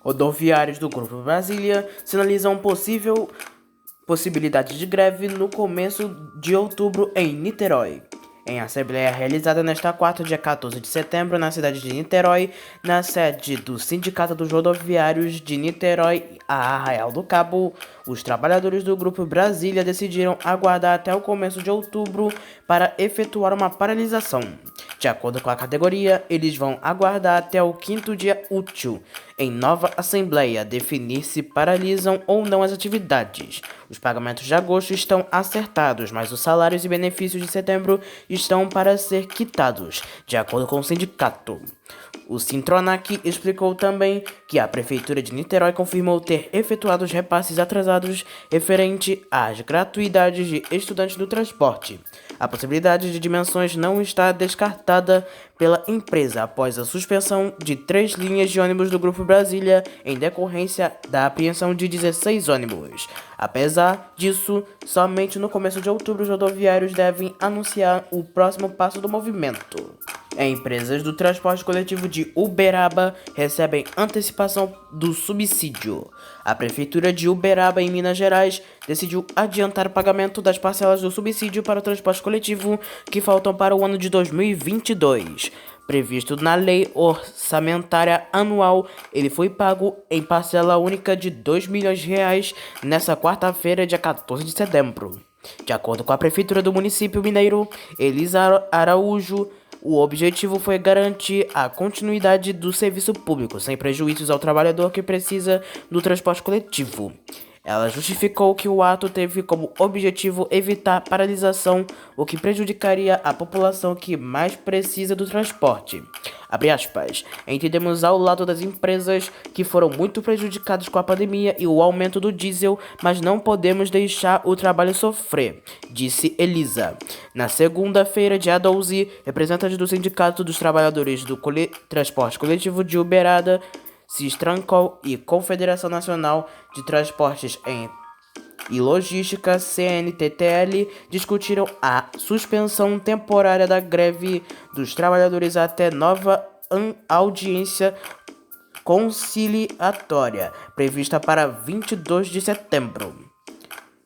Rodoviários do Grupo Brasília sinalizam possibilidade de greve no começo de outubro em Niterói. Em assembleia realizada nesta quarta, dia 14 de setembro, na cidade de Niterói, na sede do Sindicato dos Rodoviários de Niterói a Arraial do Cabo, os trabalhadores do Grupo Brasília decidiram aguardar até o começo de outubro para efetuar uma paralisação. De acordo com a categoria, eles vão aguardar até o quinto dia útil, em nova assembleia, definir se paralisam ou não as atividades. Os pagamentos de agosto estão acertados, mas os salários e benefícios de setembro estão para ser quitados, de acordo com o sindicato. O Sintronac explicou também que a Prefeitura de Niterói confirmou ter efetuado os repasses atrasados referente às gratuidades de estudantes do transporte. A possibilidade de dimensões não está descartada pela empresa após a suspensão de 3 linhas de ônibus do Grupo Brasília em decorrência da apreensão de 16 ônibus. Apesar disso, somente no começo de outubro os rodoviários devem anunciar o próximo passo do movimento. Empresas do transporte coletivo de Uberaba recebem antecipação do subsídio. A Prefeitura de Uberaba, em Minas Gerais, decidiu adiantar o pagamento das parcelas do subsídio para o transporte coletivo que faltam para o ano de 2022. Previsto na Lei Orçamentária Anual, ele foi pago em parcela única de R$ 2 milhões nesta quarta-feira, dia 14 de setembro. De acordo com a Prefeitura do município mineiro, Elisa Araújo, o objetivo foi garantir a continuidade do serviço público, sem prejuízos ao trabalhador que precisa do transporte coletivo. Ela justificou que o ato teve como objetivo evitar paralisação, o que prejudicaria a população que mais precisa do transporte. Abre aspas. Entendemos ao lado das empresas que foram muito prejudicadas com a pandemia e o aumento do diesel, mas não podemos deixar o trabalho sofrer, disse Elisa. Na segunda-feira, dia 12, representantes do Sindicato dos Trabalhadores do Transporte Coletivo de Uberaba, Sistrancol e Confederação Nacional de Transportes e Logística, CNTTL, discutiram a suspensão temporária da greve dos trabalhadores até nova audiência conciliatória, prevista para 22 de setembro.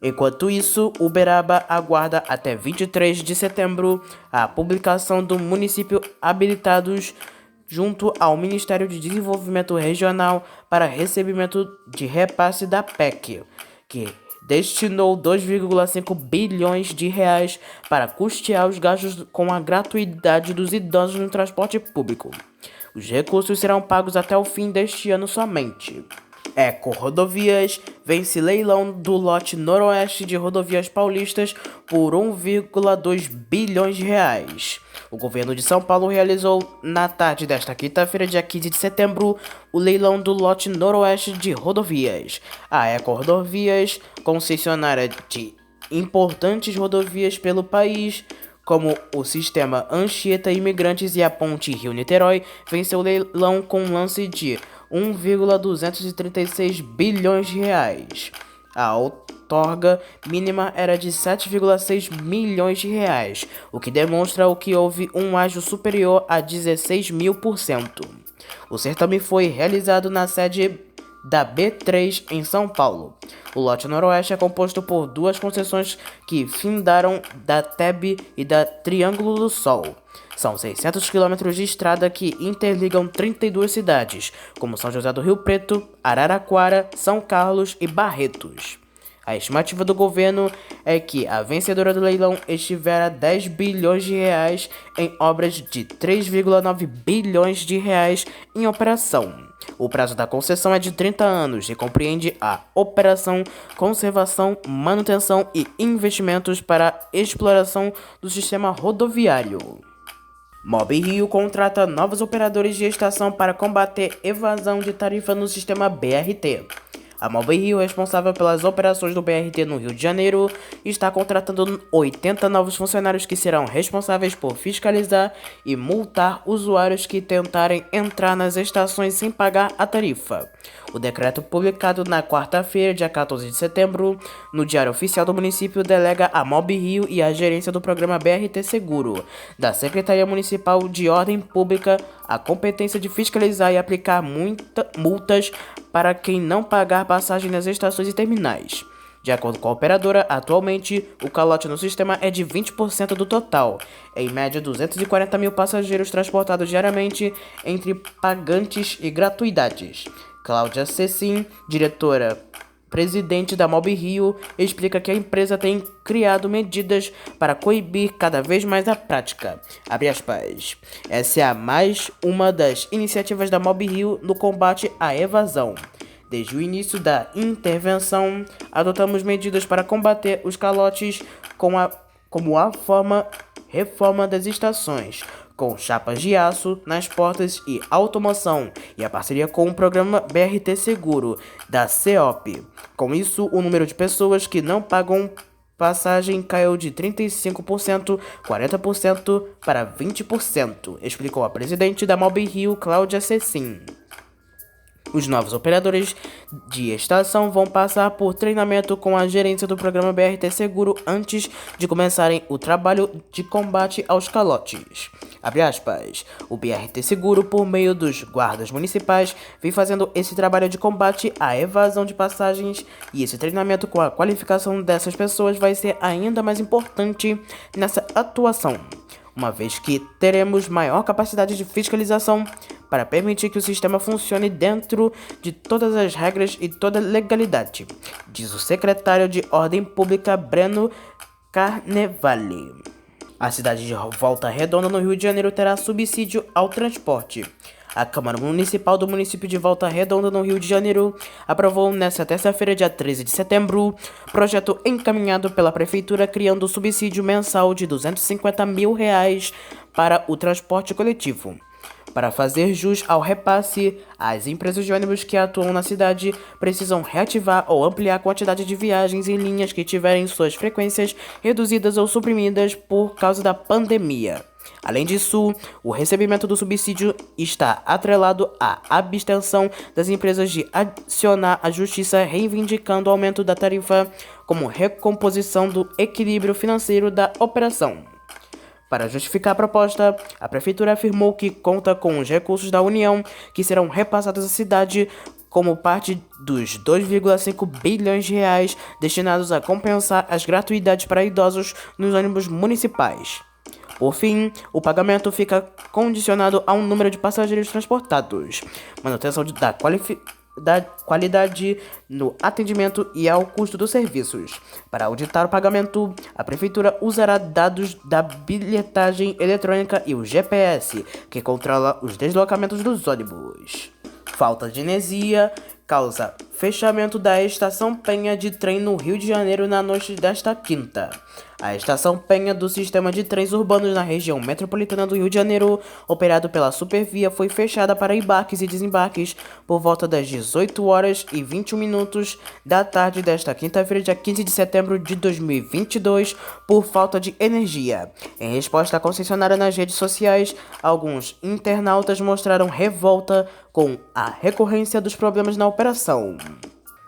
Enquanto isso, Uberaba aguarda até 23 de setembro a publicação do município habilitados junto ao Ministério de Desenvolvimento Regional para recebimento de repasse da PEC, que destinou 2,5 bilhões de reais para custear os gastos com a gratuidade dos idosos no transporte público. Os recursos serão pagos até o fim deste ano somente. Eco Rodovias vence leilão do lote noroeste de rodovias paulistas por 1,2 bilhões de reais. O governo de São Paulo realizou na tarde desta quinta-feira, dia 15 de setembro, o leilão do lote noroeste de rodovias. A Eco Rodovias, concessionária de importantes rodovias pelo país, como o sistema Anchieta Imigrantes e a Ponte Rio-Niterói, venceu o leilão com um lance de 1,236 bilhões de reais. A outorga mínima era de 7,6 milhões de reais, o que demonstra que houve um ágio superior a 16.000%. O certame foi realizado na sede da B3 em São Paulo. O lote noroeste é composto por 2 concessões que findaram da TEB e da Triângulo do Sol. São 600 quilômetros de estrada que interligam 32 cidades, como São José do Rio Preto, Araraquara, São Carlos e Barretos. A estimativa do governo é que a vencedora do leilão estivera 10 bilhões de reais em obras de 3,9 bilhões de reais em operação. O prazo da concessão é de 30 anos e compreende a operação, conservação, manutenção e investimentos para a exploração do sistema rodoviário. MobiRio contrata novos operadores de estação para combater evasão de tarifa no sistema BRT. A MobiRio, responsável pelas operações do BRT no Rio de Janeiro, está contratando 80 novos funcionários que serão responsáveis por fiscalizar e multar usuários que tentarem entrar nas estações sem pagar a tarifa. O decreto publicado na quarta-feira, dia 14 de setembro, no Diário Oficial do Município, delega a MobiRio e a gerência do programa BRT Seguro, da Secretaria Municipal de Ordem Pública, a competência de fiscalizar e aplicar multas para quem não pagar passagem nas estações e terminais. De acordo com a operadora, atualmente o calote no sistema é de 20% do total, em média 240 mil passageiros transportados diariamente entre pagantes e gratuidades. Cláudia Cecim, diretora-presidente da Mob Rio, explica que a empresa tem criado medidas para coibir cada vez mais a prática. Abre aspas. Essa é mais uma das iniciativas da Mob Rio no combate à evasão. Desde o início da intervenção, adotamos medidas para combater os calotes como a reforma das estações, com chapas de aço nas portas e automação, e a parceria com o programa BRT Seguro, da CEOP. Com isso, o número de pessoas que não pagam passagem caiu de 35%, 40% para 20%, explicou a presidente da Mob Rio, Cláudia Cecim. Os novos operadores de estação vão passar por treinamento com a gerência do programa BRT Seguro antes de começarem o trabalho de combate aos calotes. Abre aspas. O BRT Seguro, por meio dos guardas municipais, vem fazendo esse trabalho de combate à evasão de passagens, e esse treinamento com a qualificação dessas pessoas vai ser ainda mais importante nessa atuação, uma vez que teremos maior capacidade de fiscalização para permitir que o sistema funcione dentro de todas as regras e toda legalidade, diz o secretário de Ordem Pública Breno Carnevale. A cidade de Volta Redonda, no Rio de Janeiro, terá subsídio ao transporte. A Câmara Municipal do município de Volta Redonda, no Rio de Janeiro, aprovou nesta terça-feira, dia 13 de setembro, projeto encaminhado pela Prefeitura criando o subsídio mensal de R$250 mil para o transporte coletivo. Para fazer jus ao repasse, as empresas de ônibus que atuam na cidade precisam reativar ou ampliar a quantidade de viagens em linhas que tiverem suas frequências reduzidas ou suprimidas por causa da pandemia. Além disso, o recebimento do subsídio está atrelado à abstenção das empresas de acionar a justiça reivindicando o aumento da tarifa como recomposição do equilíbrio financeiro da operação. Para justificar a proposta, a Prefeitura afirmou que conta com os recursos da União que serão repassados à cidade como parte dos R$2,5 bilhões destinados a compensar as gratuidades para idosos nos ônibus municipais. Por fim, o pagamento fica condicionado a um número de passageiros transportados, manutenção da qualidade no atendimento e ao custo dos serviços. Para auditar o pagamento, a Prefeitura usará dados da bilhetagem eletrônica e o GPS, que controla os deslocamentos dos ônibus. Falta de energia causa fechamento da Estação Penha de trem no Rio de Janeiro na noite desta quinta. A Estação Penha do sistema de trens urbanos na região metropolitana do Rio de Janeiro, operado pela Supervia, foi fechada para embarques e desembarques por volta das 18 horas e 21 minutos da tarde desta quinta-feira, dia 15 de setembro de 2022, por falta de energia. Em resposta à concessionária nas redes sociais, alguns internautas mostraram revolta com a recorrência dos problemas na operação.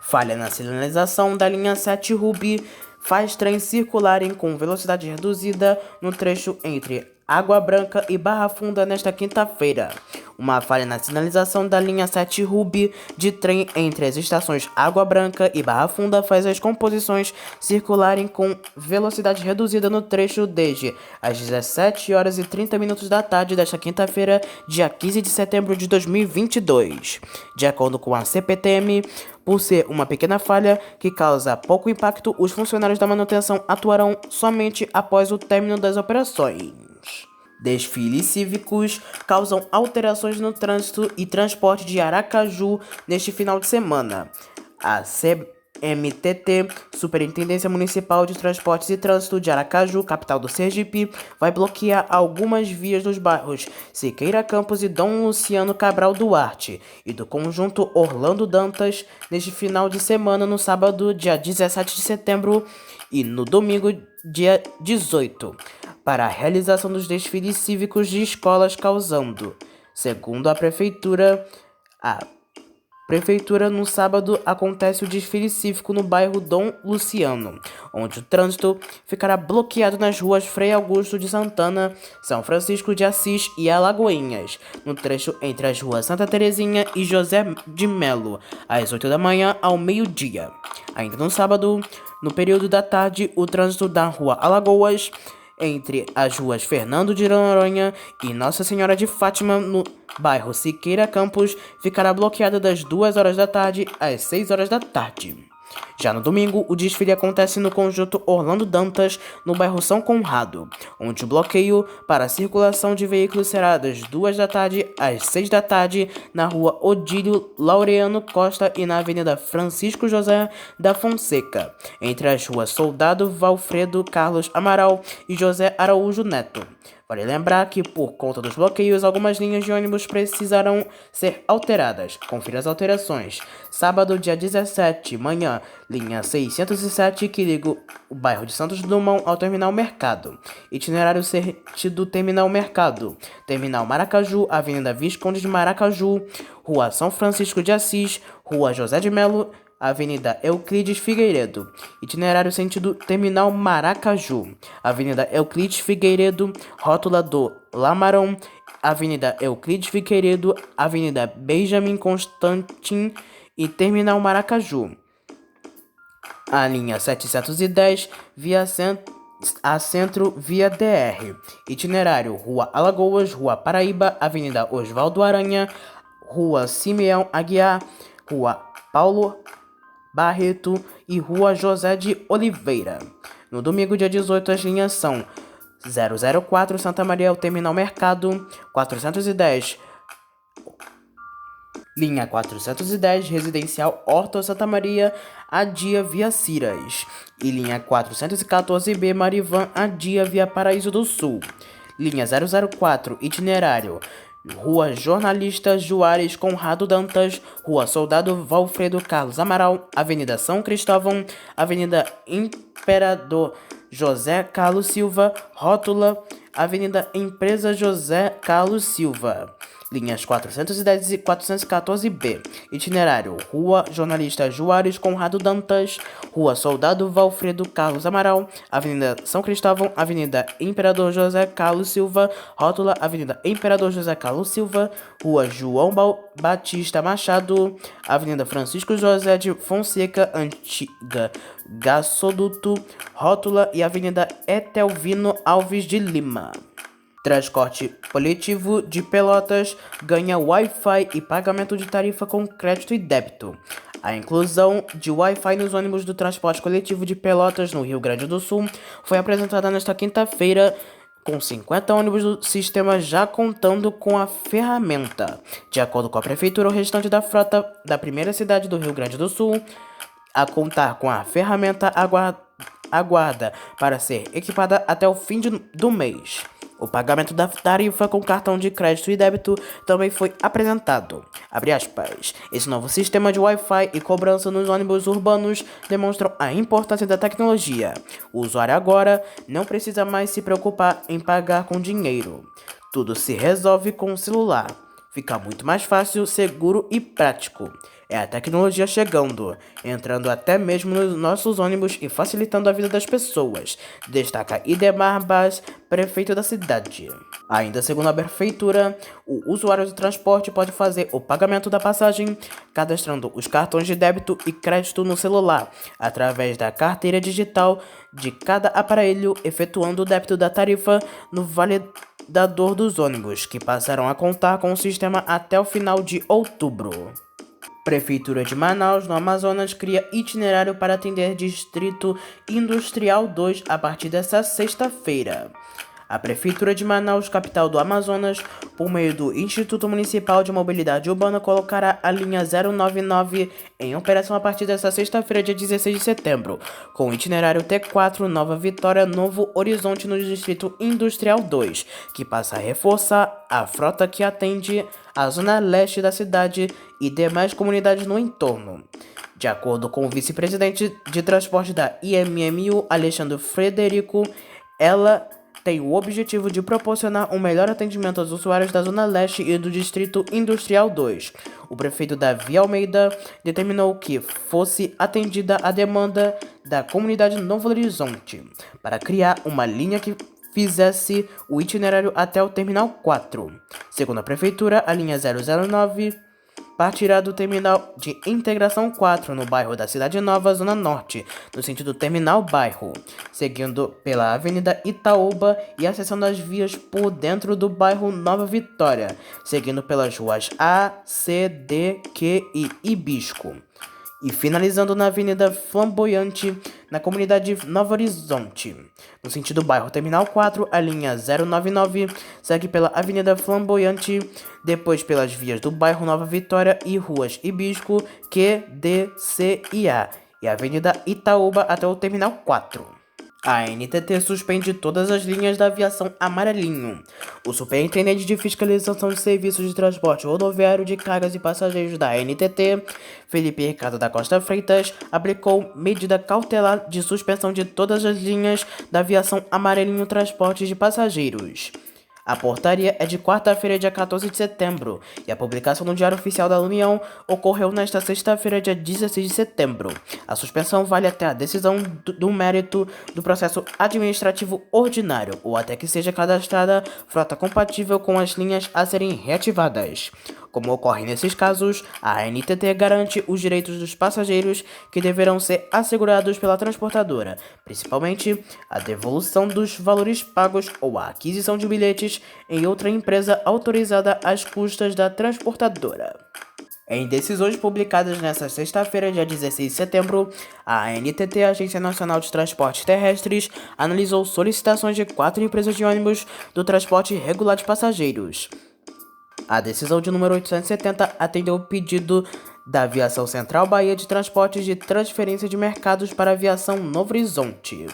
Falha na sinalização da linha 7 Ruby faz trens circularem com velocidade reduzida no trecho entre Água Branca e Barra Funda nesta quinta-feira. Uma falha na sinalização da linha 7 Ruby de trem entre as estações Água Branca e Barra Funda faz as composições circularem com velocidade reduzida no trecho desde as 17 horas e 30 minutos da tarde desta quinta-feira, dia 15 de setembro de 2022. De acordo com a CPTM, por ser uma pequena falha que causa pouco impacto, os funcionários da manutenção atuarão somente após o término das operações. Desfiles cívicos causam alterações no trânsito e transporte de Aracaju neste final de semana. A CMTT, Superintendência Municipal de Transportes e Trânsito de Aracaju, capital do Sergipe, vai bloquear algumas vias dos bairros Siqueira Campos e Dom Luciano Cabral Duarte e do conjunto Orlando Dantas neste final de semana, no sábado, dia 17 de setembro, e no domingo, dia 18, para a realização dos desfiles cívicos de escolas, causando, segundo a Prefeitura, a Prefeitura, no sábado, acontece o desfile cívico no bairro Dom Luciano, onde o trânsito ficará bloqueado nas ruas Frei Augusto de Santana, São Francisco de Assis e Alagoinhas, no trecho entre as ruas Santa Terezinha e José de Melo, às 8 da manhã ao meio-dia. Ainda no sábado, no período da tarde, o trânsito da rua Alagoas, entre as ruas Fernando de Noronha e Nossa Senhora de Fátima, no bairro Siqueira Campos, ficará bloqueada das 2 horas da tarde às 6 horas da tarde. Já no domingo, o desfile acontece no conjunto Orlando Dantas, no bairro São Conrado, onde o bloqueio para a circulação de veículos será das 2 da tarde às 6 da tarde na rua Odílio Laureano Costa e na avenida Francisco José da Fonseca, entre as ruas Soldado Valfredo Carlos Amaral e José Araújo Neto. Vale lembrar que, por conta dos bloqueios, algumas linhas de ônibus precisarão ser alteradas. Confira as alterações. Sábado, dia 17, manhã, linha 607, que liga o bairro de Santos Dumont ao Terminal Mercado. Itinerário sentido Terminal Mercado. Terminal Maracaju, Avenida Visconde de Maracaju, Rua São Francisco de Assis, Rua José de Melo, Avenida Euclides Figueiredo. Itinerário sentido Terminal Maracaju. Avenida Euclides Figueiredo, rótula do Lamarão. Avenida Euclides Figueiredo, Avenida Benjamin Constantin e Terminal Maracaju. A linha 710, via Centro via DR. Itinerário Rua Alagoas, Rua Paraíba, Avenida Osvaldo Aranha, Rua Simeão Aguiar, Rua Paulo Barreto e Rua José de Oliveira. No domingo, dia 18, as linhas são 004 Santa Maria ao Terminal Mercado, 410 linha 410 Residencial Horto Santa Maria a dia via Ciras e linha 414B Marivan a dia via Paraíso do Sul. Linha 004 Itinerário Rua Jornalista Juarez Conrado Dantas, Rua Soldado Valfredo Carlos Amaral, Avenida São Cristóvão, Avenida Imperador José Carlos Silva, rótula Avenida Empresa José Carlos Silva. Linhas 410 e 414B. Itinerário Rua Jornalista Juarez Conrado Dantas, Rua Soldado Valfredo Carlos Amaral, Avenida São Cristóvão, Avenida Imperador José Carlos Silva, rótula Avenida Imperador José Carlos Silva, Rua João Batista Machado, Avenida Francisco José de Fonseca, Antiga Gasoduto, rótula e Avenida Etelvino Alves de Lima. Transporte coletivo de Pelotas ganha Wi-Fi e pagamento de tarifa com crédito e débito. A inclusão de Wi-Fi nos ônibus do transporte coletivo de Pelotas, no Rio Grande do Sul, foi apresentada nesta quinta-feira, com 50 ônibus do sistema já contando com a ferramenta. De acordo com a Prefeitura, o restante da frota da primeira cidade do Rio Grande do Sul a contar com a ferramenta aguarda para ser equipada até o fim do mês. O pagamento da tarifa com cartão de crédito e débito também foi apresentado. Abre aspas. Esse novo sistema de Wi-Fi e cobrança nos ônibus urbanos demonstram a importância da tecnologia. O usuário agora não precisa mais se preocupar em pagar com dinheiro. Tudo se resolve com o celular. Fica muito mais fácil, seguro e prático. É a tecnologia chegando, entrando até mesmo nos nossos ônibus e facilitando a vida das pessoas, destaca Idemar Bas, prefeito da cidade. Ainda segundo a prefeitura, o usuário do transporte pode fazer o pagamento da passagem cadastrando os cartões de débito e crédito no celular, através da carteira digital de cada aparelho, efetuando o débito da tarifa no validador dos ônibus, que passarão a contar com o sistema até o final de outubro. Prefeitura de Manaus, no Amazonas, cria itinerário para atender Distrito Industrial 2 a partir desta sexta-feira. A Prefeitura de Manaus, capital do Amazonas, por meio do Instituto Municipal de Mobilidade Urbana, colocará a linha 099 em operação a partir desta sexta-feira, dia 16 de setembro, com o itinerário T4 Nova Vitória Novo Horizonte no Distrito Industrial 2, que passa a reforçar a frota que atende a zona leste da cidade e demais comunidades no entorno. De acordo com o vice-presidente de transporte da IMMU, Alexandre Frederico, ela tem o objetivo de proporcionar um melhor atendimento aos usuários da Zona Leste e do Distrito Industrial 2. O prefeito Davi Almeida determinou que fosse atendida a demanda da comunidade Novo Horizonte para criar uma linha que fizesse o itinerário até o Terminal 4. Segundo a prefeitura, a linha 009 partirá do terminal de Integração 4, no bairro da Cidade Nova, Zona Norte, no sentido terminal-bairro, seguindo pela Avenida Itaúba e acessando as vias por dentro do bairro Nova Vitória, seguindo pelas ruas A, C, D, Q e Ibisco, e finalizando na Avenida Flamboyante, na comunidade Novo Horizonte. No sentido bairro Terminal 4, a linha 099 segue pela Avenida Flamboyante, depois pelas vias do bairro Nova Vitória e ruas Ibisco, Q, D, C e A, e a Avenida Itaúba até o Terminal 4. A ANTT suspende todas as linhas da aviação Amarelinho. O superintendente de fiscalização de serviços de transporte rodoviário de cargas e passageiros da ANTT, Felipe Ricardo da Costa Freitas, aplicou medida cautelar de suspensão de todas as linhas da aviação Amarelinho Transportes de Passageiros. A portaria é de quarta-feira, dia 14 de setembro, e a publicação no Diário Oficial da União ocorreu nesta sexta-feira, dia 16 de setembro. A suspensão vale até a decisão do mérito do processo administrativo ordinário, ou até que seja cadastrada frota compatível com as linhas a serem reativadas. Como ocorre nesses casos, a ANTT garante os direitos dos passageiros que deverão ser assegurados pela transportadora, principalmente a devolução dos valores pagos ou a aquisição de bilhetes em outra empresa autorizada às custas da transportadora. Em decisões publicadas nesta sexta-feira, dia 16 de setembro, a ANTT, Agência Nacional de Transportes Terrestres, analisou solicitações de 4 empresas de ônibus do transporte regular de passageiros. A decisão de número 870 atendeu o pedido da Aviação Central Bahia de Transportes de transferência de mercados para a Aviação Novo Horizonte.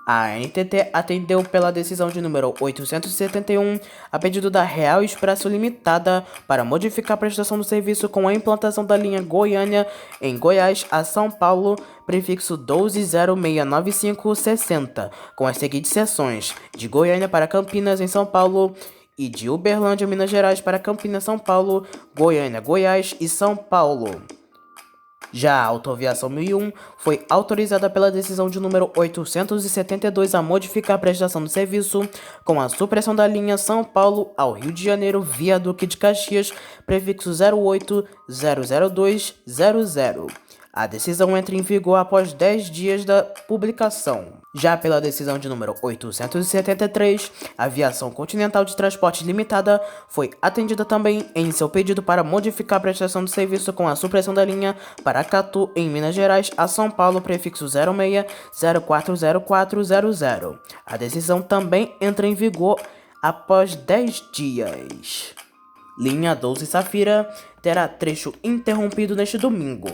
A ANTT atendeu pela decisão de número 871 a pedido da Real Expresso Limitada para modificar a prestação do serviço com a implantação da linha Goiânia em Goiás a São Paulo, prefixo 12069560, com as seguintes seções: de Goiânia para Campinas, em São Paulo, e de Uberlândia, Minas Gerais para Campinas, São Paulo, Goiânia, Goiás e São Paulo. Já a Autoaviação 1001 foi autorizada pela decisão de número 872 a modificar a prestação do serviço com a supressão da linha São Paulo ao Rio de Janeiro via Duque de Caxias, prefixo 0800200. A decisão entra em vigor após 10 dias da publicação. Já pela decisão de número 873, a Aviação Continental de Transporte Limitada foi atendida também em seu pedido para modificar a prestação do serviço com a supressão da linha Paracatu, em Minas Gerais, a São Paulo, prefixo 06040400. A decisão também entra em vigor após 10 dias. Linha 12 Safira terá trecho interrompido neste domingo.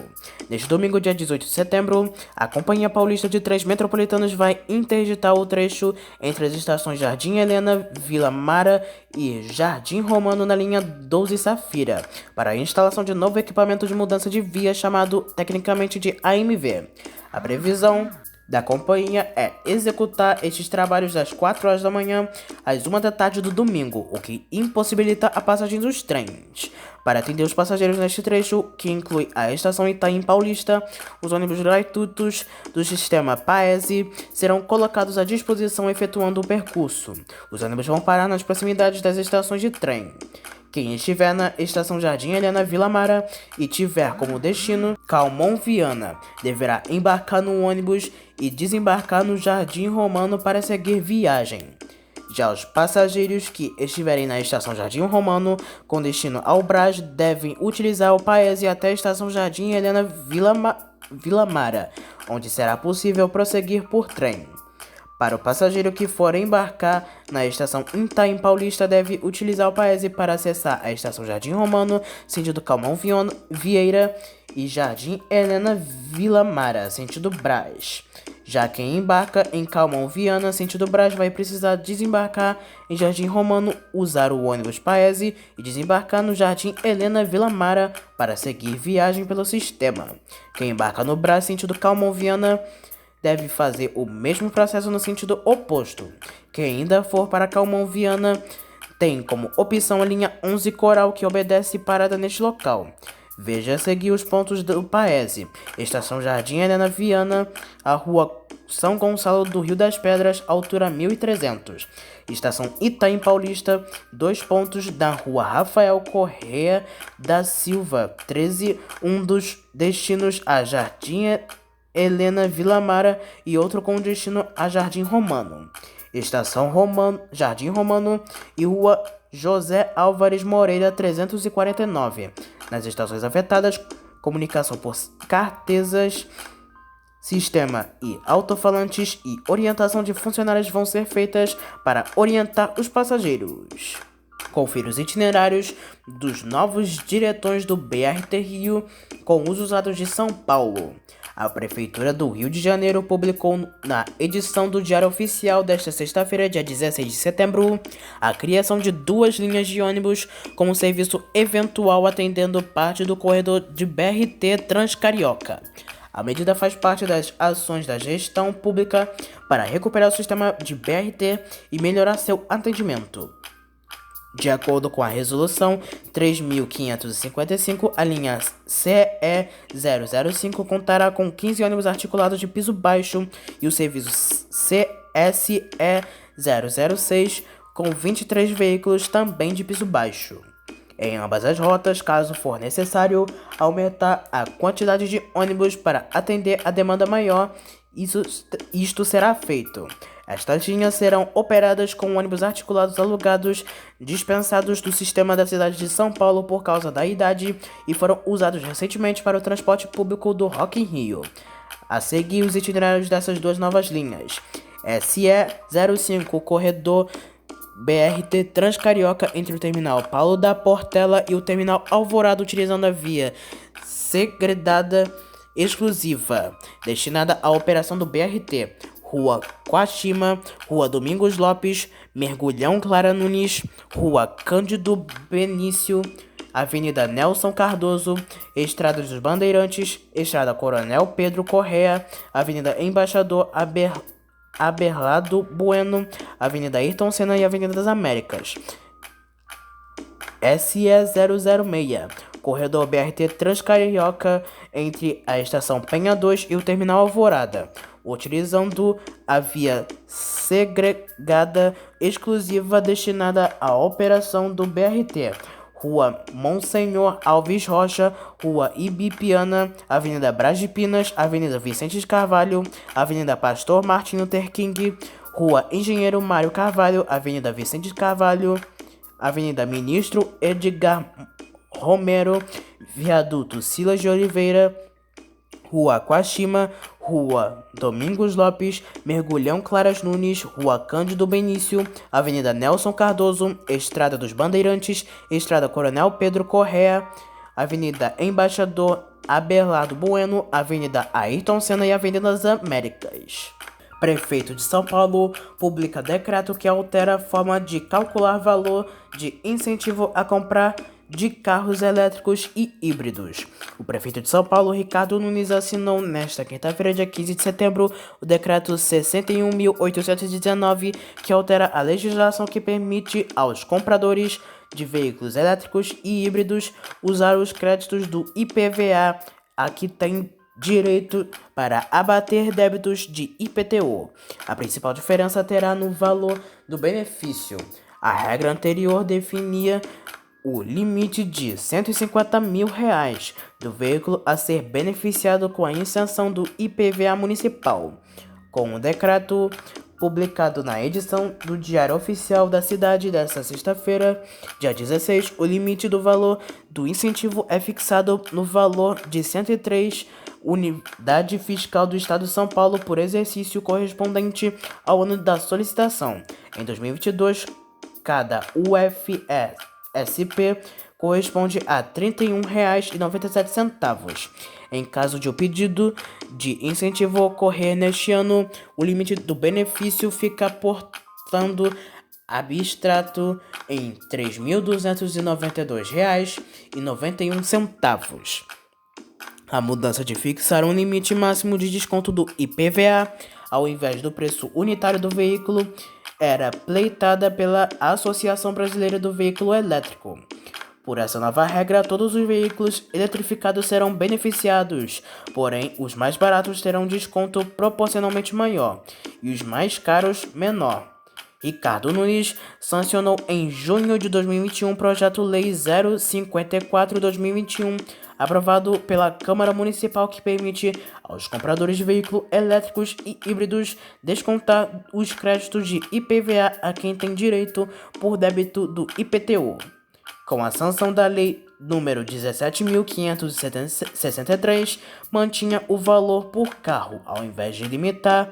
Neste domingo, dia 18 de setembro, a Companhia Paulista de Trens Metropolitanos vai interditar o trecho entre as estações Jardim Helena, Vila Mara e Jardim Romano na linha 12 Safira, para a instalação de novo equipamento de mudança de via chamado tecnicamente de AMV. A previsão da companhia é executar estes trabalhos das 4 horas da manhã às 1 da tarde do domingo, o que impossibilita a passagem dos trens. Para atender os passageiros neste trecho, que inclui a estação Itaim Paulista, os ônibus gratuitos do sistema Paese serão colocados à disposição efetuando o percurso. Os ônibus vão parar nas proximidades das estações de trem. Quem estiver na estação Jardim Helena Vila Mara e tiver como destino Calmon Viana, deverá embarcar no ônibus e desembarcar no Jardim Romano para seguir viagem. Já os passageiros que estiverem na estação Jardim Romano com destino ao Brás devem utilizar o Paese até a estação Jardim Helena Vila Mara, onde será possível prosseguir por trem. Para o passageiro que for embarcar na estação Itaim Paulista, deve utilizar o Paese para acessar a estação Jardim Romano, sentido Calmon Vieira, e Jardim Helena Vila Mara, sentido Brás. Já quem embarca em Calmon Viana, sentido Brás, vai precisar desembarcar em Jardim Romano, usar o ônibus Paese e desembarcar no Jardim Helena Vila Mara para seguir viagem pelo sistema. Quem embarca no Brás, sentido Calmon Viana, deve fazer o mesmo processo no sentido oposto. Quem ainda for para Calmon Viana tem como opção a linha 11 Coral, que obedece parada neste local. Veja a seguir os pontos do Paese: Estação Jardim Helena Viana, a Rua São Gonçalo do Rio das Pedras, altura 1300. Estação Itaim Paulista, 2 pontos da Rua Rafael Correa da Silva, 13, um dos destinos a Jardim Helena Vilamara e outro com destino a Jardim Romano. Estação Jardim Romano e Rua José Álvares Moreira 349. Nas estações afetadas, comunicação por cartesas, sistema e alto-falantes e orientação de funcionários vão ser feitas para orientar os passageiros. Confira os itinerários dos novos diretões do BRT Rio com os usados de São Paulo. A Prefeitura do Rio de Janeiro publicou na edição do Diário Oficial desta sexta-feira, dia 16 de setembro, a criação de 2 linhas de ônibus com serviço eventual atendendo parte do corredor de BRT Transcarioca. A medida faz parte das ações da gestão pública para recuperar o sistema de BRT e melhorar seu atendimento. De acordo com a resolução 3.555, a linha CE005 contará com 15 ônibus articulados de piso baixo e o serviço CSE006 com 23 veículos também de piso baixo. Em ambas as rotas, caso for necessário aumentar a quantidade de ônibus para atender a demanda maior, isto será feito. Estas linhas serão operadas com ônibus articulados alugados, dispensados do sistema da cidade de São Paulo por causa da idade e foram usados recentemente para o transporte público do Rock in Rio. A seguir, os itinerários dessas 2 novas linhas: SE05 Corredor BRT Transcarioca entre o terminal Paulo da Portela e o terminal Alvorada, utilizando a via segredada exclusiva, destinada à operação do BRT. Rua Quashima, Rua Domingos Lopes, Mergulhão Clara Nunes, Rua Cândido Benício, Avenida Nelson Cardoso, Estrada dos Bandeirantes, Estrada Coronel Pedro Correa, Avenida Embaixador Abelardo Bueno, Avenida Ayrton Senna e Avenida das Américas. SE006, Corredor BRT Transcarioca entre a Estação Penha 2 e o Terminal Alvorada, utilizando a via segregada exclusiva destinada à operação do BRT. Rua Monsenhor Alves Rocha, Rua Ibipiana, Avenida Braz de Pinas, Avenida Vicente de Carvalho, Avenida Pastor Martin Luther King, Rua Engenheiro Mário Carvalho, Avenida Vicente de Carvalho, Avenida Ministro Edgar Romero, Viaduto Silas de Oliveira, Rua Quashima, Rua Domingos Lopes, Mergulhão Claras Nunes, Rua Cândido Benício, Avenida Nelson Cardoso, Estrada dos Bandeirantes, Estrada Coronel Pedro Correa, Avenida Embaixador Abelardo Bueno, Avenida Ayrton Senna e Avenida das Américas. Prefeito de São Paulo publica decreto que altera a forma de calcular valor de incentivo a comprar de carros elétricos e híbridos. O prefeito de São Paulo, Ricardo Nunes, assinou nesta quinta-feira, dia 15 de setembro, o decreto 61.819, que altera a legislação que permite aos compradores de veículos elétricos e híbridos usar os créditos do IPVA a que tem direito para abater débitos de IPTU. A principal diferença terá no valor do benefício. A regra anterior definia o limite de R$150 mil do veículo a ser beneficiado com a isenção do IPVA municipal. Com o decreto publicado na edição do Diário Oficial da Cidade desta sexta-feira, dia 16, o limite do valor do incentivo é fixado no valor de 103 unidade fiscal do Estado de São Paulo por exercício correspondente ao ano da solicitação. Em 2022, cada UFSP corresponde a R$ 31,97. Em caso de o pedido de incentivo ocorrer neste ano, o limite do benefício fica, portanto, abstrato em R$ 3.292,91. A mudança de fixar um limite máximo de desconto do IPVA, ao invés do preço unitário do veículo, era pleitada pela Associação Brasileira do Veículo Elétrico. Por essa nova regra, todos os veículos eletrificados serão beneficiados, porém, os mais baratos terão desconto proporcionalmente maior e os mais caros menor. Ricardo Nunes sancionou em junho de 2021 o Projeto-Lei 054/2021, aprovado pela Câmara Municipal, que permite aos compradores de veículos elétricos e híbridos descontar os créditos de IPVA a quem tem direito por débito do IPTU. Com a sanção da Lei número 17.563, mantinha o valor por carro, ao invés de limitar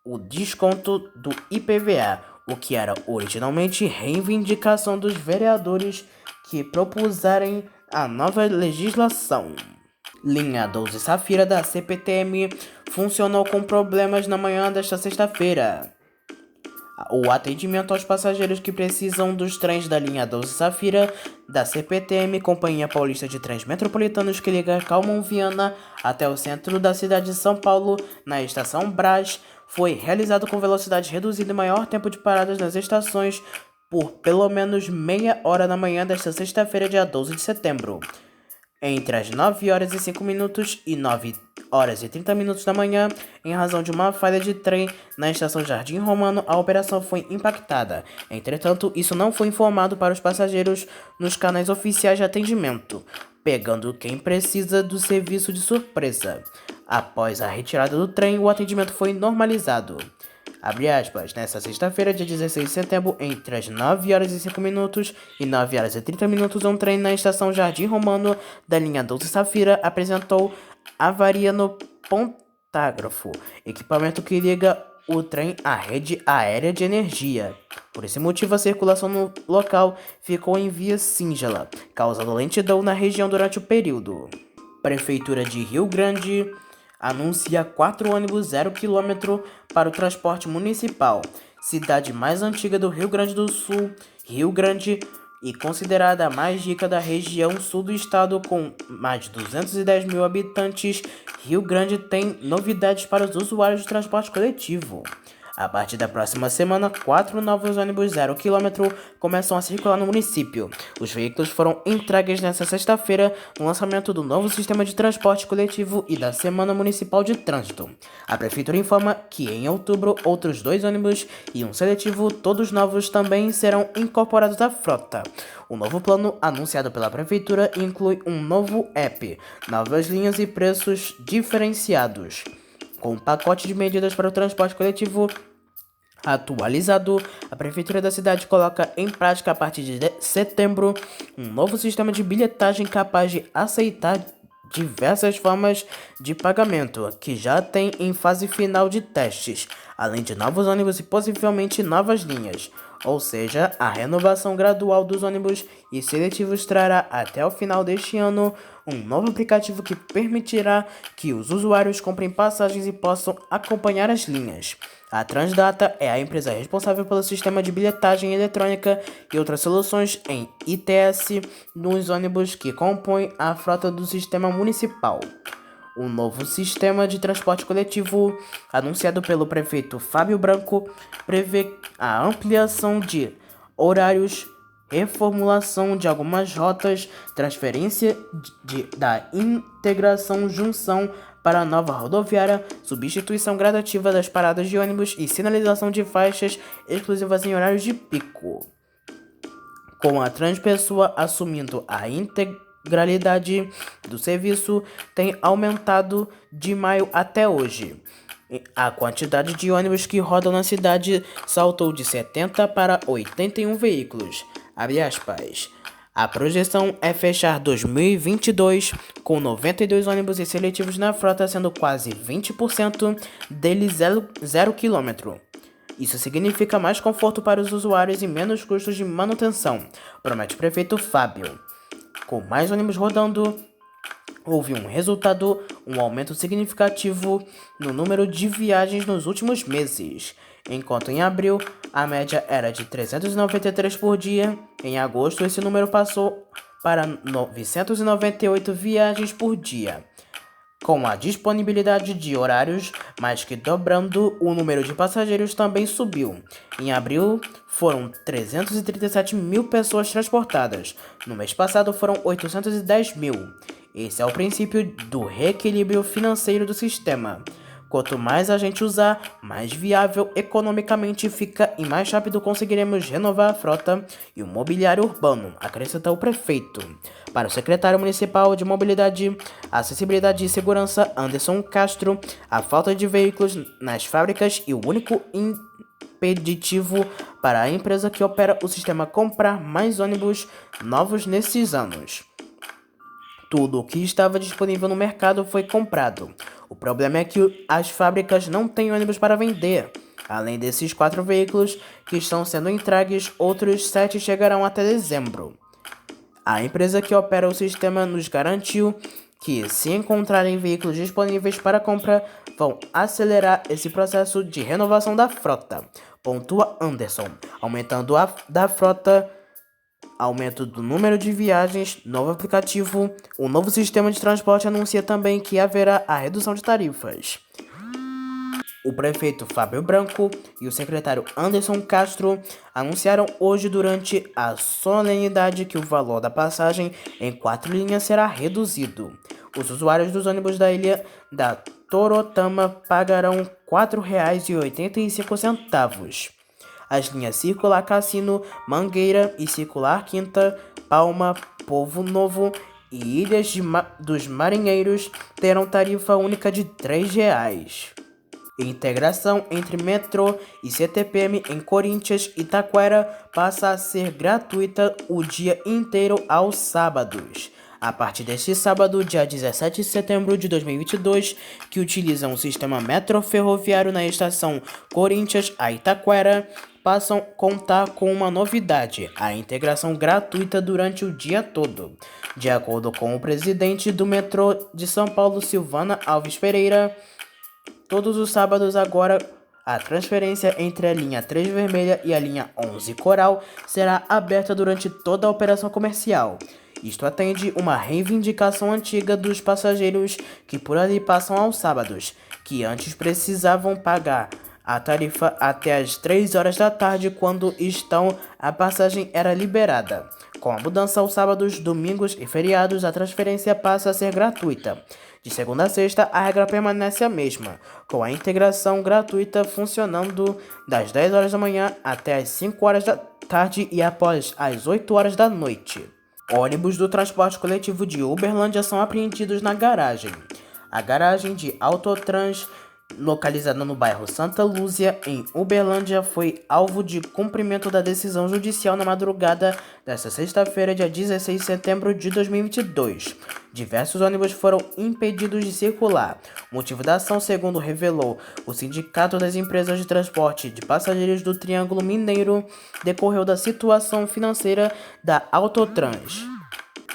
o desconto do IPVA, o que era originalmente reivindicação dos vereadores que propusarem a nova legislação. Linha 12 Safira da CPTM funcionou com problemas na manhã desta sexta-feira. O atendimento aos passageiros que precisam dos trens da linha 12 Safira da CPTM, Companhia Paulista de Trens Metropolitanos, que liga Calmon Viana até o centro da cidade de São Paulo, na estação Brás, foi realizado com velocidade reduzida e maior tempo de paradas nas estações por pelo menos meia hora na manhã desta sexta-feira, dia 12 de setembro. Entre as 9 horas e 5 minutos e 9 horas e 30 minutos da manhã, em razão de uma falha de trem na estação Jardim Romano, a operação foi impactada. Entretanto, isso não foi informado para os passageiros nos canais oficiais de atendimento, pegando quem precisa do serviço de surpresa. Após a retirada do trem, o atendimento foi normalizado. Abre aspas, nesta sexta-feira, dia 16 de setembro, entre as 9 horas e 5 minutos e 9 horas e 30 minutos, um trem na estação Jardim Romano da linha 12 Safira apresentou avaria no pontágrafo, equipamento que liga o trem à rede aérea de energia. Por esse motivo, a circulação no local ficou em via singela, causando lentidão na região durante o período. Prefeitura de Rio Grande anuncia 4 ônibus 0 km para o transporte municipal. Cidade mais antiga do Rio Grande do Sul, Rio Grande, e considerada a mais rica da região sul do estado, com mais de 210 mil habitantes, Rio Grande tem novidades para os usuários de transporte coletivo. A partir da próxima semana, 4 novos ônibus 0 km começam a circular no município. Os veículos foram entregues nesta sexta-feira no lançamento do novo sistema de transporte coletivo e da Semana Municipal de Trânsito. A Prefeitura informa que em outubro, outros 2 ônibus e um seletivo, todos novos, também serão incorporados à frota. O novo plano anunciado pela Prefeitura inclui um novo app, novas linhas e preços diferenciados. Com um pacote de medidas para o transporte coletivo atualizado, a Prefeitura da cidade coloca em prática a partir de setembro um novo sistema de bilhetagem capaz de aceitar diversas formas de pagamento, que já tem em fase final de testes, além de novos ônibus e possivelmente novas linhas. Ou seja, a renovação gradual dos ônibus e seletivos trará até o final deste ano um novo aplicativo que permitirá que os usuários comprem passagens e possam acompanhar as linhas. A Transdata é a empresa responsável pelo sistema de bilhetagem eletrônica e outras soluções em ITS nos ônibus que compõem a frota do sistema municipal. O novo sistema de transporte coletivo, anunciado pelo prefeito Fábio Branco, prevê a ampliação de horários, reformulação de algumas rotas, transferência da integração junção para a nova rodoviária, substituição gradativa das paradas de ônibus e sinalização de faixas exclusivas em horários de pico. Com a Transpessoa assumindo a integralidade do serviço, tem aumentado de maio até hoje. A quantidade de ônibus que rodam na cidade saltou de 70 para 81 veículos. Abre aspas. A projeção é fechar 2022 com 92 ônibus e seletivos na frota, sendo quase 20% deles 0 km. Isso significa mais conforto para os usuários e menos custos de manutenção, promete o prefeito Fábio. Com mais ônibus rodando, houve um aumento significativo no número de viagens nos últimos meses. Enquanto em abril a média era de 393 por dia, em agosto esse número passou para 998 viagens por dia. Com a disponibilidade de horários mais que dobrando, o número de passageiros também subiu. Em abril, foram 337 mil pessoas transportadas. No mês passado, foram 810 mil. Esse é o princípio do reequilíbrio financeiro do sistema. Quanto mais a gente usar, mais viável economicamente fica e mais rápido conseguiremos renovar a frota e o mobiliário urbano, acrescentou o prefeito. Para o secretário municipal de Mobilidade, Acessibilidade e Segurança, Anderson Castro, a falta de veículos nas fábricas e o único impeditivo para a empresa que opera o sistema comprar mais ônibus novos nesses anos. Tudo o que estava disponível no mercado foi comprado. O problema é que as fábricas não têm ônibus para vender. Além desses 4 veículos que estão sendo entregues, outros 7 chegarão até dezembro. A empresa que opera o sistema nos garantiu que, se encontrarem veículos disponíveis para compra, vão acelerar esse processo de renovação da frota, pontua Anderson, aumentando da frota. Aumento do número de viagens, novo aplicativo, o novo sistema de transporte anuncia também que haverá a redução de tarifas. O prefeito Fábio Branco e o secretário Anderson Castro anunciaram hoje durante a solenidade que o valor da passagem em 4 linhas será reduzido. Os usuários dos ônibus da ilha da Torotama pagarão R$ 4,85. As linhas Circular Cassino, Mangueira e Circular Quinta, Palma, Povo Novo e Ilhas dos Marinheiros terão tarifa única de R$ 3. Integração entre metrô e CTPM em Corinthians e Taquera passa a ser gratuita o dia inteiro aos sábados. A partir deste sábado, dia 17 de setembro de 2022, que utilizam o sistema metroferroviário na estação Corinthians a Itaquera, passam a contar com uma novidade, a integração gratuita durante o dia todo. De acordo com o presidente do metrô de São Paulo, Silvana Alves Pereira, todos os sábados agora a transferência entre a linha 3 vermelha e a linha 11 coral será aberta durante toda a operação comercial. Isto atende uma reivindicação antiga dos passageiros que por ali passam aos sábados, que antes precisavam pagar a tarifa até às 3 horas da tarde, quando a passagem era liberada. Com a mudança aos sábados, domingos e feriados, a transferência passa a ser gratuita. De segunda a sexta, a regra permanece a mesma, com a integração gratuita funcionando das 10 horas da manhã até as 5 horas da tarde e após as 8 horas da noite. Ônibus do transporte coletivo de Uberlândia são apreendidos na garagem. A garagem de Autotrans, localizada no bairro Santa Lúcia, em Uberlândia, foi alvo de cumprimento da decisão judicial na madrugada desta sexta-feira, dia 16 de setembro de 2022. Diversos ônibus foram impedidos de circular. O motivo da ação, segundo revelou o Sindicato das Empresas de Transporte de Passageiros do Triângulo Mineiro, decorreu da situação financeira da Autotrans,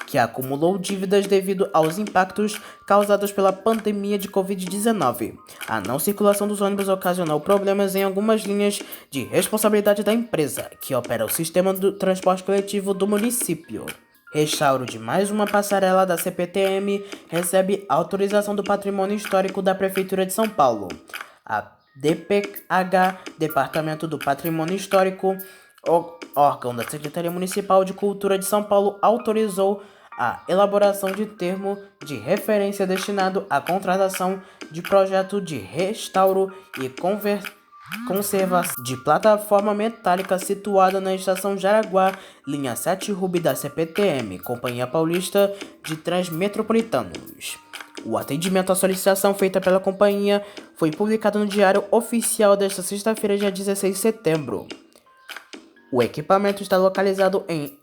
que acumulou dívidas devido aos impactos causados pela pandemia de Covid-19. A não circulação dos ônibus ocasionou problemas em algumas linhas de responsabilidade da empresa, que opera o sistema do transporte coletivo do município. Restauro de mais uma passarela da CPTM recebe autorização do Patrimônio Histórico da Prefeitura de São Paulo. A DPH, Departamento do Patrimônio Histórico, órgão da Secretaria Municipal de Cultura de São Paulo, autorizou a elaboração de termo de referência destinado à contratação de projeto de restauro e conservação de plataforma metálica situada na estação Jaraguá, linha 7 Rubi da CPTM, Companhia Paulista de Transmetropolitanos. O atendimento à solicitação feita pela companhia foi publicado no Diário Oficial desta sexta-feira, dia 16 de setembro. O equipamento está localizado em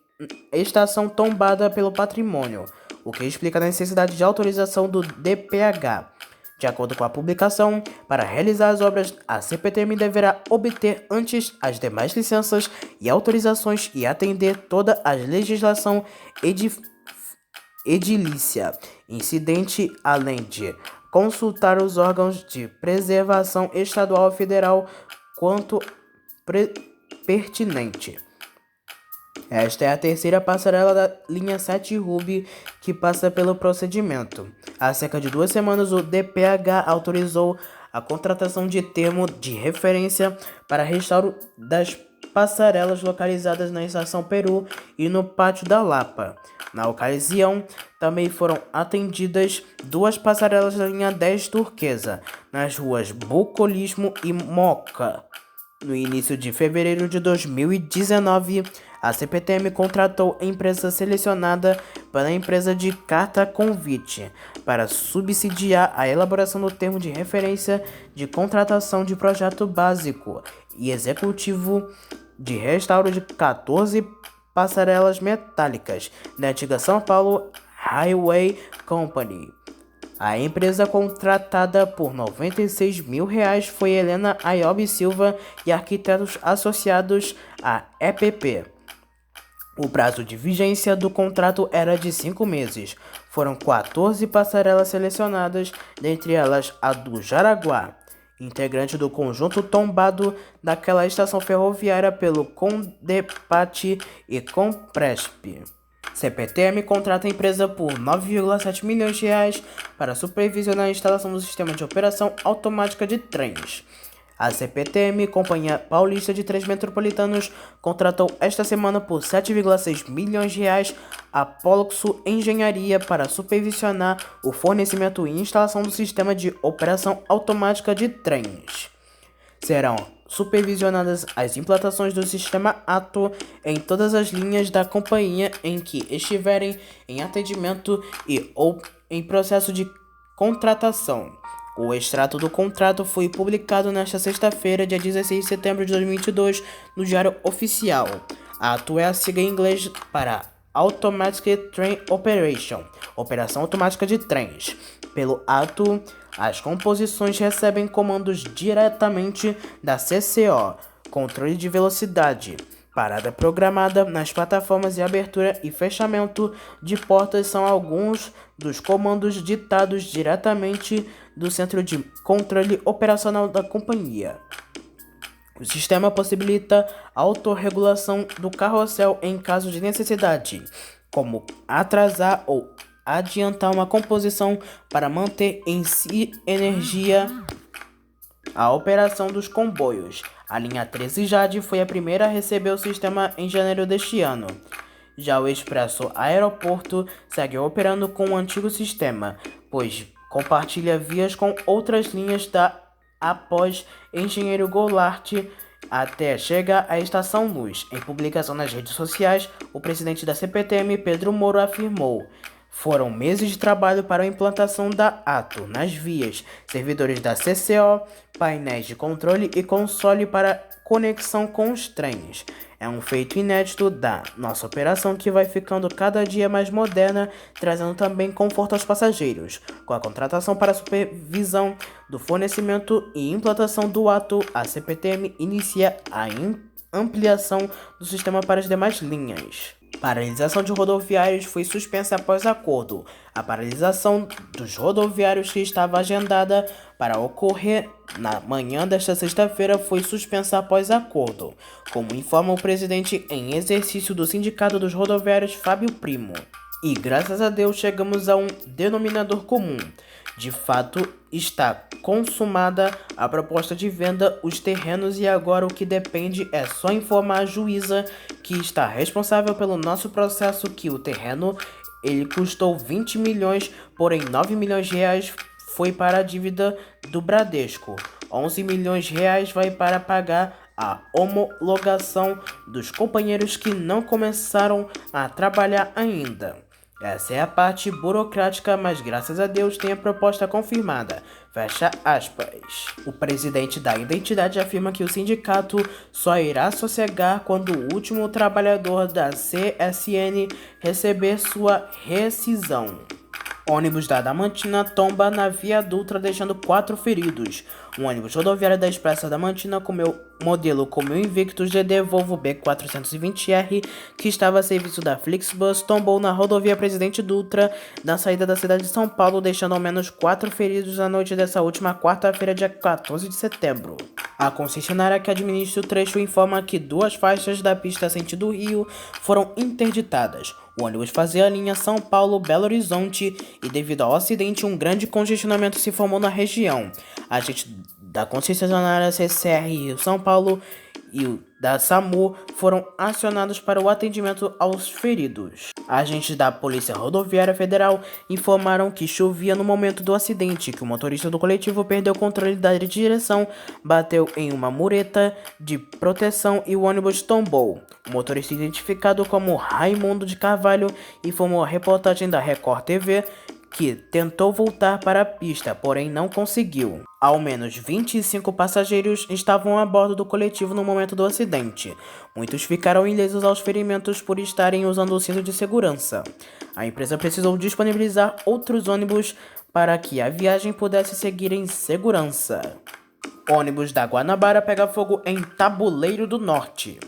estação tombada pelo patrimônio, o que explica a necessidade de autorização do DPH. De acordo com a publicação, para realizar as obras, a CPTM deverá obter antes as demais licenças e autorizações e atender toda a legislação edilícia incidente, além de consultar os órgãos de preservação estadual e federal quanto pertinente. Esta é a terceira passarela da linha 7 Rubi que passa pelo procedimento. Há cerca de 2 semanas, o DPH autorizou a contratação de termo de referência para restauro das passarelas localizadas na Estação Peru e no Pátio da Lapa. Na ocasião, também foram atendidas 2 passarelas da linha 10 turquesa, nas ruas Bucolismo e Moca. No início de fevereiro de 2019, a CPTM contratou a empresa selecionada pela empresa de carta convite para subsidiar a elaboração do termo de referência de contratação de projeto básico e executivo de restauro de 14 passarelas metálicas da antiga São Paulo Highway Company. A empresa contratada por R$ 96 mil foi Helena Ayob Silva e Arquitetos Associados à EPP. O prazo de vigência do contrato era de 5 meses. Foram 14 passarelas selecionadas, dentre elas a do Jaraguá, integrante do conjunto tombado daquela estação ferroviária pelo Condepate e Compresp. CPTM contrata a empresa por R$ 9,7 milhões para supervisionar a instalação do sistema de operação automática de trens. A CPTM, Companhia Paulista de Trens Metropolitanos, contratou esta semana por R$ 7,6 milhões a Poluxo Engenharia para supervisionar o fornecimento e instalação do sistema de operação automática de trens. Serão supervisionadas as implantações do sistema ATO em todas as linhas da companhia em que estiverem em atendimento e ou em processo de contratação. O extrato do contrato foi publicado nesta sexta-feira, dia 16 de setembro de 2022, no Diário Oficial. ATO é a sigla em inglês para Automatic Train Operation, Operação Automática de Trens. Pelo ATO, as composições recebem comandos diretamente da CCO, controle de velocidade, parada programada nas plataformas e abertura e fechamento de portas são alguns dos comandos ditados diretamente do centro de controle operacional da companhia. O sistema possibilita a autorregulação do carrossel em caso de necessidade, como atrasar ou adiantar uma composição para manter em si energia a operação dos comboios. A linha 13 Jade foi a primeira a receber o sistema em janeiro deste ano. Já o Expresso Aeroporto segue operando com o antigo sistema, pois compartilha vias com outras linhas da após Engenheiro Goulart até chegar à Estação Luz. Em publicação nas redes sociais, o presidente da CPTM, Pedro Moro, afirmou: foram meses de trabalho para a implantação da ATO nas vias, servidores da CCO, painéis de controle e console para conexão com os trens. É um feito inédito da nossa operação que vai ficando cada dia mais moderna, trazendo também conforto aos passageiros. Com a contratação para supervisão do fornecimento e implantação do ATO, a CPTM inicia a ampliação do sistema para as demais linhas. Paralisação de rodoviários foi suspensa após acordo. A paralisação dos rodoviários que estava agendada para ocorrer na manhã desta sexta-feira foi suspensa após acordo, como informa o presidente em exercício do Sindicato dos Rodoviários, Fábio Primo. E graças a Deus chegamos a um denominador comum. De fato, está consumada a proposta de venda, os terrenos, e agora o que depende é só informar a juíza que está responsável pelo nosso processo que o terreno ele custou 20 milhões, porém 9 milhões de reais foi para a dívida do Bradesco. 11 milhões de reais vai para pagar a homologação dos companheiros que não começaram a trabalhar ainda. Essa é a parte burocrática, mas graças a Deus tem a proposta confirmada. Fecha aspas. O presidente da entidade afirma que o sindicato só irá sossegar quando o último trabalhador da CSN receber sua rescisão. Ônibus da Adamantina tomba na Via Dutra, deixando 4 feridos. Um ônibus rodoviário da Expressa Adamantina modelo como o Invictus GD Volvo B420R, que estava a serviço da Flixbus, tombou na rodovia Presidente Dutra, na saída da cidade de São Paulo, deixando ao menos 4 feridos na noite dessa última quarta-feira, dia 14 de setembro. A concessionária que administra o trecho informa que 2 faixas da pista sentido Rio foram interditadas. O ônibus fazia a linha São Paulo-Belo Horizonte e, devido ao acidente, um grande congestionamento se formou na região. Agentes da concessionária CCR Rio São Paulo e o da SAMU foram acionados para o atendimento aos feridos. Agentes da Polícia Rodoviária Federal informaram que chovia no momento do acidente, que o motorista do coletivo perdeu o controle da direção, bateu em uma mureta de proteção e o ônibus tombou. O motorista, identificado como Raimundo de Carvalho, informou a reportagem da Record TV que tentou voltar para a pista, porém não conseguiu. Ao menos 25 passageiros estavam a bordo do coletivo no momento do acidente. Muitos ficaram ilesos aos ferimentos por estarem usando o cinto de segurança. A empresa precisou disponibilizar outros ônibus para que a viagem pudesse seguir em segurança. Ônibus da Guanabara pega fogo em Tabuleiro do Norte.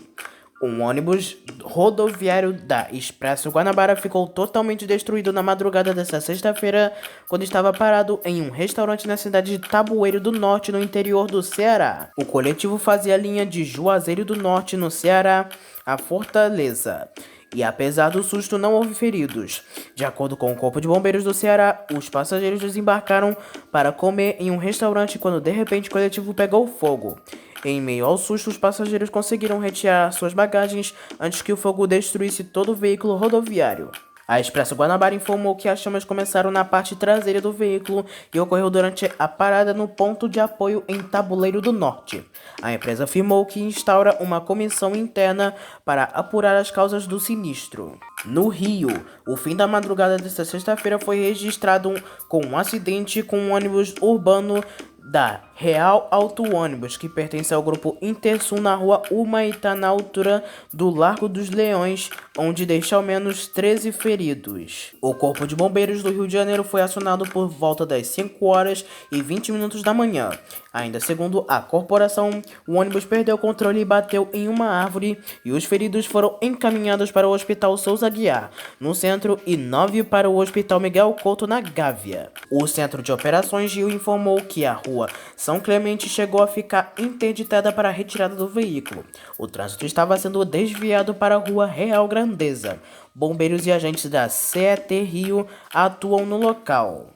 Um ônibus rodoviário da Expresso Guanabara ficou totalmente destruído na madrugada desta sexta-feira, quando estava parado em um restaurante na cidade de Tabuleiro do Norte, no interior do Ceará. O coletivo fazia a linha de Juazeiro do Norte, no Ceará, a Fortaleza. E apesar do susto, não houve feridos. De acordo com o Corpo de Bombeiros do Ceará, os passageiros desembarcaram para comer em um restaurante quando de repente o coletivo pegou fogo. Em meio ao susto, os passageiros conseguiram retirar suas bagagens antes que o fogo destruísse todo o veículo rodoviário. A Expresso Guanabara informou que as chamas começaram na parte traseira do veículo e ocorreu durante a parada no ponto de apoio em Tabuleiro do Norte. A empresa afirmou que instaura uma comissão interna para apurar as causas do sinistro. No Rio, o fim da madrugada desta sexta-feira foi registrado com um acidente com um ônibus urbano da Real Auto Ônibus, que pertence ao grupo Intersul, na rua Humaitá, na altura do Largo dos Leões, onde deixa ao menos 13 feridos. O Corpo de Bombeiros do Rio de Janeiro foi acionado por volta das 5 horas e 20 minutos da manhã. Ainda segundo a corporação, o ônibus perdeu o controle e bateu em uma árvore, e os feridos foram encaminhados para o Hospital Souza Aguiar, no centro, e 9 para o Hospital Miguel Couto, na Gávea. O Centro de Operações Rio informou que a rua São Clemente chegou a ficar interditada para a retirada do veículo. O trânsito estava sendo desviado para a rua Real Grandeza. Bombeiros e agentes da CET Rio atuam no local.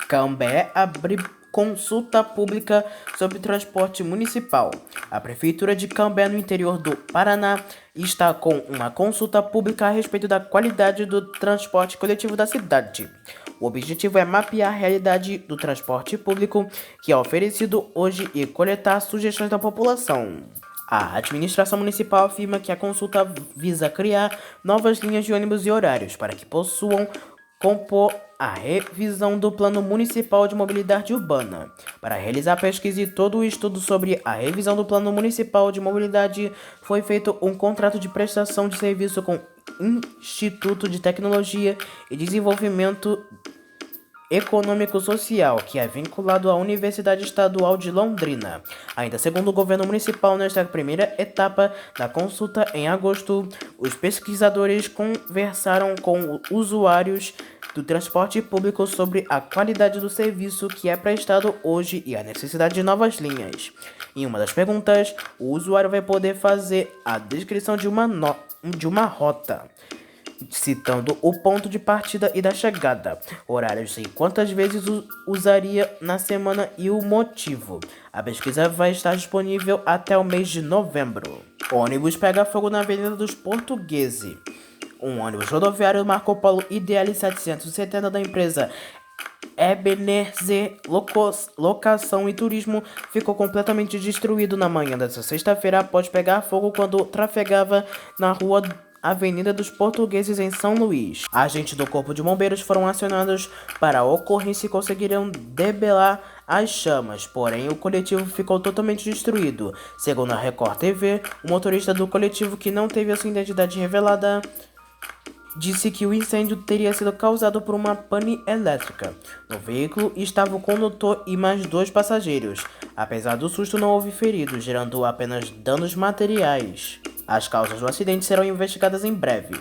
Cambé abre consulta pública sobre transporte municipal. A Prefeitura de Cambé, no interior do Paraná, está com uma consulta pública a respeito da qualidade do transporte coletivo da cidade. O objetivo é mapear a realidade do transporte público que é oferecido hoje e coletar sugestões da população. A administração municipal afirma que a consulta visa criar novas linhas de ônibus e horários para que possam compor a revisão do Plano Municipal de Mobilidade Urbana. Para realizar a pesquisa e todo o estudo sobre a revisão do Plano Municipal de Mobilidade, foi feito um contrato de prestação de serviço com Instituto de Tecnologia e Desenvolvimento Econômico-Social, que é vinculado à Universidade Estadual de Londrina. Ainda segundo o governo municipal, nesta primeira etapa da consulta em agosto, os pesquisadores conversaram com usuários do transporte público sobre a qualidade do serviço que é prestado hoje e a necessidade de novas linhas. Em uma das perguntas, o usuário vai poder fazer a descrição de uma rota, citando o ponto de partida e da chegada, horários e quantas vezes usaria na semana e o motivo. A pesquisa vai estar disponível até o mês de novembro. O ônibus pega fogo na Avenida dos Portugueses. Um ônibus rodoviário Marco Polo IDL 770 da empresa Ebenezer Locação e Turismo ficou completamente destruído na manhã desta sexta-feira após pegar fogo quando trafegava na rua Avenida dos Portugueses, em São Luís. Agentes do Corpo de Bombeiros foram acionados para a ocorrência e conseguiram debelar as chamas, porém o coletivo ficou totalmente destruído. Segundo a Record TV, o motorista do coletivo, que não teve a sua identidade revelada, disse que o incêndio teria sido causado por uma pane elétrica. No veículo estava o condutor e mais 2 passageiros. Apesar do susto, não houve feridos, gerando apenas danos materiais. As causas do acidente serão investigadas em breve.